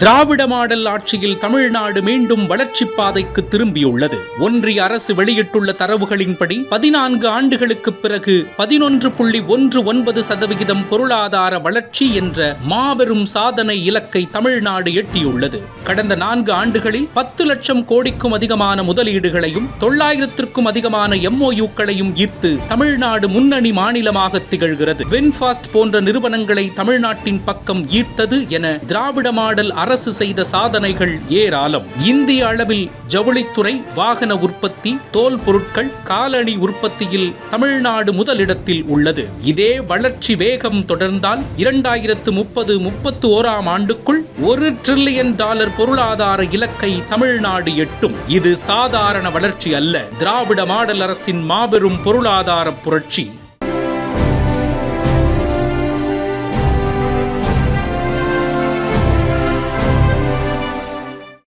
திராவிட model ஆட்சியில் தமிழ்நாடு மீண்டும் வளர்ச்சிப் பாதைக்கு திரும்பியுள்ளது. ஒன்றிய அரசு வெளியிட்டுள்ள தரவுகளின்படி 14 ஆண்டுகளுக்கு பிறகு 11.19% பொருளாதார வளர்ச்சி என்ற மாபெரும் சாதனை இலக்கை தமிழ்நாடு எட்டியுள்ளது. கடந்த 4 ஆண்டுகளில் 10 லட்சம் கோடிக்கும் அதிகமான முதலீடுகளையும் 900க்கும் அதிகமான MOUக்களையும் ஈர்த்து தமிழ்நாடு முன்னணி மாநிலமாக திகழ்கிறது. வின்ஃபாஸ்ட் போன்ற நிறுவனங்களை தமிழ்நாட்டின் பக்கம் ஈர்த்தது என திராவிட மாடல் அரசு செய்த சாதனைகள் ஏராளம். இந்திய அளவில் ஜவுளித்துறை, வாகன உற்பத்தி, தோல் பொருட்கள், காலணி உற்பத்தியில் தமிழ்நாடு முதலிடத்தில் உள்ளது. இதே வளர்ச்சி வேகம் தொடர்ந்தால் 2030-31 ஆண்டுக்குள் $1 டிரில்லியன் பொருளாதார இலக்கை தமிழ்நாடு எட்டும். இது சாதாரண வளர்ச்சி அல்ல, திராவிட மாடல் அரசின் மாபெரும் பொருளாதார புரட்சி.